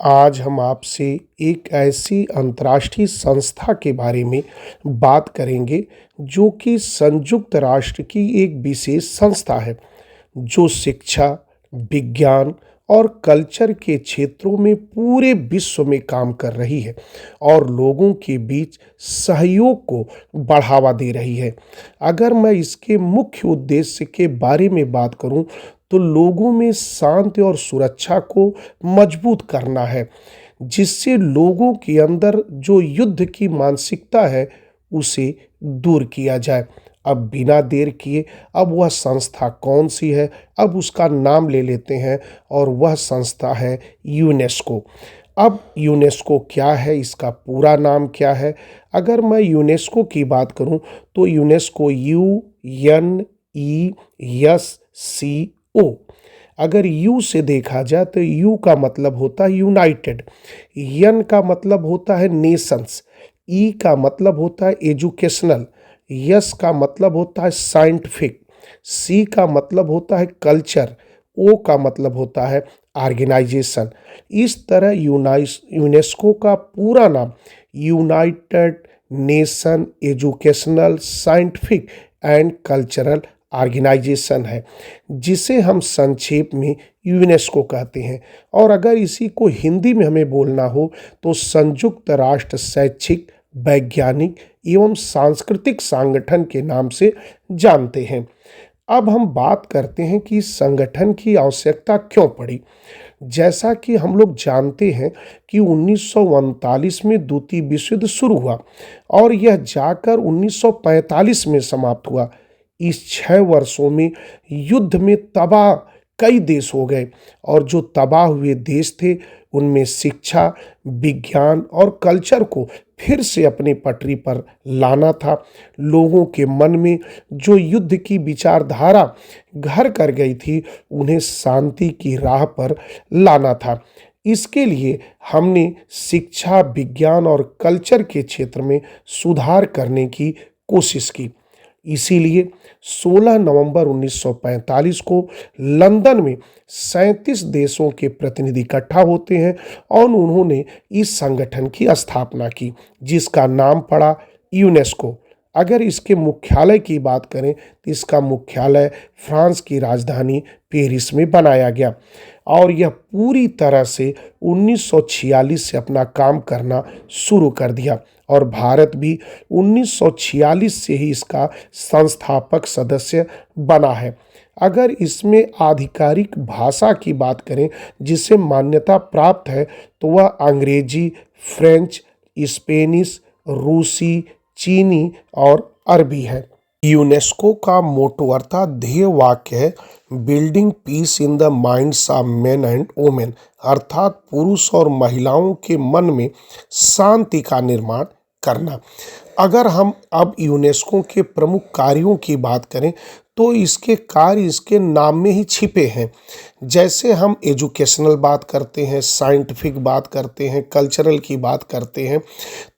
आज हम आपसे एक ऐसी अंतर्राष्ट्रीय संस्था के बारे में बात करेंगे जो कि संयुक्त राष्ट्र की एक विशेष संस्था है जो शिक्षा, विज्ञान और कल्चर के क्षेत्रों में पूरे विश्व में काम कर रही है और लोगों के बीच सहयोग को बढ़ावा दे रही है। अगर मैं इसके मुख्य उद्देश्य के बारे में बात करूं तो लोगों में शांति और सुरक्षा को मजबूत करना है, जिससे लोगों के अंदर जो युद्ध की मानसिकता है उसे दूर किया जाए। अब बिना देर किए अब वह संस्था कौन सी है, अब उसका नाम ले लेते हैं और वह संस्था है यूनेस्को। अब यूनेस्को क्या है, इसका पूरा नाम क्या है? अगर मैं यूनेस्को की बात करूं तो यूनेस्को UNESCO। अगर यू से देखा जाए तो यू का मतलब होता है यूनाइटेड, एन का मतलब होता है नेशंस, ई का मतलब होता है एजुकेशनल, यस का मतलब होता है साइंटिफिक, सी का मतलब होता है कल्चर, ओ का मतलब होता है ऑर्गेनाइजेशन। इस तरह यूनेस्को का पूरा नाम United Nation Educational Scientific and Cultural Organisation है, जिसे हम संक्षेप में यूनेस्को कहते हैं। और अगर इसी को हिंदी में हमें बोलना हो तो संयुक्त राष्ट्र शैक्षिक, वैज्ञानिक एवं सांस्कृतिक संगठन के नाम से जानते हैं। अब हम बात करते हैं कि इस संगठन की आवश्यकता क्यों पड़ी। जैसा कि हम लोग जानते हैं कि 1939 में द्वितीय विश्व युद्ध शुरू हुआ और यह जाकर 1945 में समाप्त हुआ। इस 6 वर्षों में युद्ध में तबाह कई देश हो गए और जो तबाह हुए देश थे उनमें शिक्षा, विज्ञान और कल्चर को फिर से अपनी पटरी पर लाना था। लोगों के मन में जो युद्ध की विचारधारा घर कर गई थी उन्हें शांति की राह पर लाना था। इसके लिए हमने शिक्षा, विज्ञान और कल्चर के क्षेत्र में सुधार करने की कोशिश की। इसीलिए 16 नवंबर 1945 को लंदन में 37 देशों के प्रतिनिधि इकट्ठा होते हैं और उन्होंने इस संगठन की स्थापना की, जिसका नाम पड़ा यूनेस्को। अगर इसके मुख्यालय की बात करें तो इसका मुख्यालय फ्रांस की राजधानी पेरिस में बनाया गया और यह पूरी तरह से 1946 से अपना काम करना शुरू कर दिया और भारत भी 1946 से ही इसका संस्थापक सदस्य बना है। अगर इसमें आधिकारिक भाषा की बात करें जिसे मान्यता प्राप्त है तो वह अंग्रेजी, फ्रेंच, स्पेनिश, रूसी, चीनी और अरबी है। यूनेस्को का मोटो अर्थात ध्येय वाक्य है building peace in the minds of men and women, अर्थात पुरुष और महिलाओं के मन में शांति का निर्माण करना। अगर हम अब यूनेस्को के प्रमुख कार्यों की बात करें तो इसके कार्य इसके नाम में ही छिपे हैं। जैसे हम एजुकेशनल बात करते हैं, साइंटिफिक बात करते हैं, कल्चरल की बात करते हैं,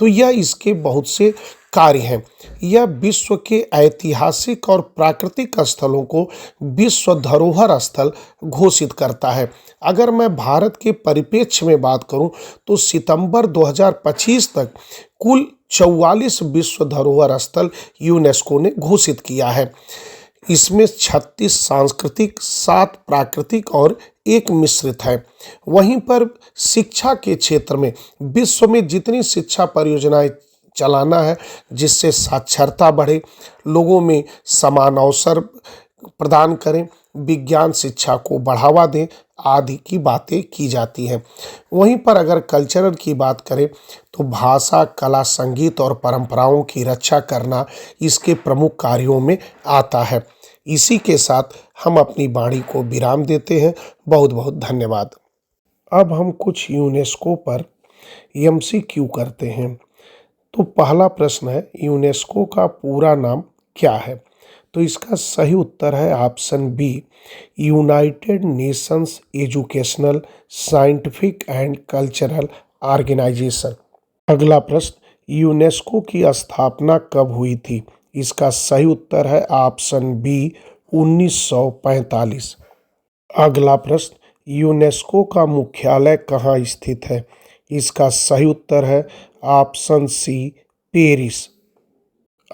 तो यह इसके बहुत से कार्य हैं। यह विश्व के ऐतिहासिक और प्राकृतिक स्थलों को विश्व धरोहर स्थल घोषित करता है। अगर मैं भारत के परिप्रेक्ष्य में बात करूं तो सितंबर 2025 तक कुल 44 विश्व धरोहर स्थल यूनेस्को ने घोषित किया है। इसमें 36 सांस्कृतिक, 7 प्राकृतिक और 1 मिश्रित है। वहीं पर शिक्षा के क्षेत्र में विश्व में जितनी शिक्षा परियोजनाएं चलाना है जिससे साक्षरता बढ़े, लोगों में समान अवसर प्रदान करें, विज्ञान शिक्षा को बढ़ावा दें आदि की बातें की जाती हैं। वहीं पर अगर कल्चरल की बात करें तो भाषा, कला, संगीत और परंपराओं की रक्षा करना इसके प्रमुख कार्यों में आता है। इसी के साथ हम अपनी वाणी को विराम देते हैं। बहुत बहुत धन्यवाद। अब हम कुछ यूनेस्को पर MCQ करते हैं। तो पहला प्रश्न है यूनेस्को का पूरा नाम क्या है? तो इसका सही उत्तर है option B, United Nations Educational Scientific and Cultural Organisation. अगला प्रश्न यूनेस्को की स्थापना कब हुई थी? इसका सही उत्तर है ऑप्शन बी, 1945। अगला प्रश्न यूनेस्को का मुख्यालय कहाँ स्थित है? इसका सही उत्तर है ऑप्शन सी, पेरिस।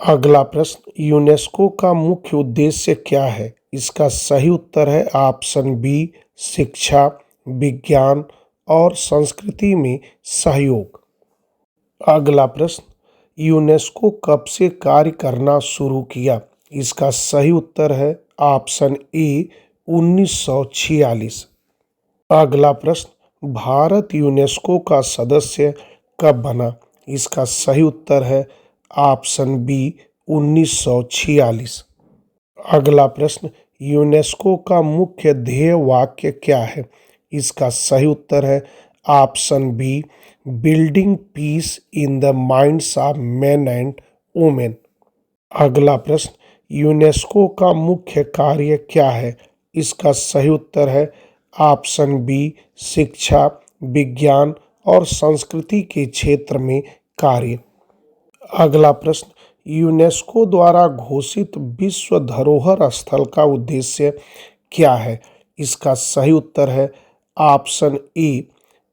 अगला प्रश्न, यूनेस्को का मुख्य उद्देश्य क्या है? इसका सही उत्तर है ऑप्शन बी, शिक्षा, विज्ञान और संस्कृति में सहयोग। अगला प्रश्न, यूनेस्को कब से कार्य करना शुरू किया? इसका सही उत्तर है ऑप्शन ए, 1946। अगला प्रश्न, भारत यूनेस्को का सदस्य कब बना? इसका सही उत्तर है ऑप्शन बी, 1946। अगला प्रश्न, यूनेस्को का मुख्य ध्येय वाक्य क्या है? इसका सही उत्तर है option B, building peace in the minds of men and women. अगला प्रश्न, यूनेस्को का मुख्य कार्य क्या है? इसका सही उत्तर है ऑप्शन बी, शिक्षा, विज्ञान और संस्कृति के क्षेत्र में कार्य। अगला प्रश्न, यूनेस्को द्वारा घोषित विश्व धरोहर स्थल का उद्देश्य क्या है? इसका सही उत्तर है ऑप्शन ए,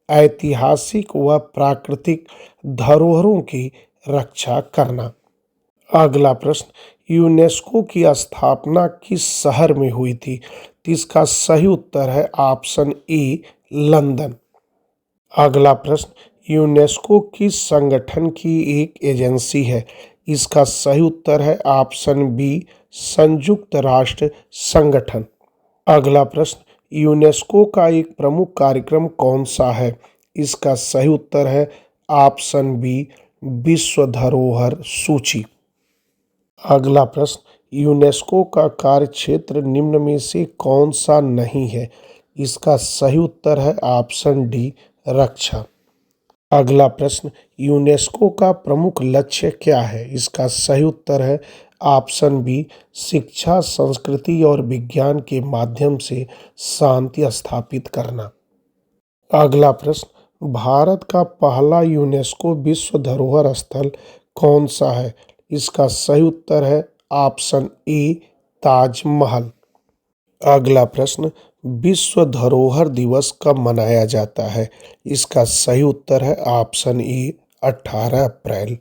ऐतिहासिक व प्राकृतिक धरोहरों की रक्षा करना। अगला प्रश्न, यूनेस्को की स्थापना किस शहर में हुई थी? इसका सही उत्तर है ऑप्शन ए, लंदन। अगला प्रश्न, यूनेस्को किस संगठन की एक एजेंसी है? इसका सही उत्तर है ऑप्शन बी, संयुक्त राष्ट्र संगठन। अगला प्रश्न, यूनेस्को का एक प्रमुख कार्यक्रम कौन सा है? इसका सही उत्तर है ऑप्शन बी, विश्व धरोहर सूची। अगला प्रश्न, यूनेस्को का कार्यक्षेत्र निम्न में से कौन सा नहीं है? इसका सही उत्तर है ऑप्शन डी, रक्षा। अगला प्रश्न, यूनेस्को का प्रमुख लक्ष्य क्या है? इसका सही उत्तर है ऑप्शन बी, शिक्षा, संस्कृति और विज्ञान के माध्यम से शांति स्थापित करना। अगला प्रश्न, भारत का पहला यूनेस्को विश्व धरोहर स्थल कौन सा है? इसका सही उत्तर है ऑप्शन ए, ताजमहल। अगला प्रश्न, विश्व धरोहर दिवस कब मनाया जाता है? इसका सही उत्तर है ऑप्शन ए, 18 अप्रैल।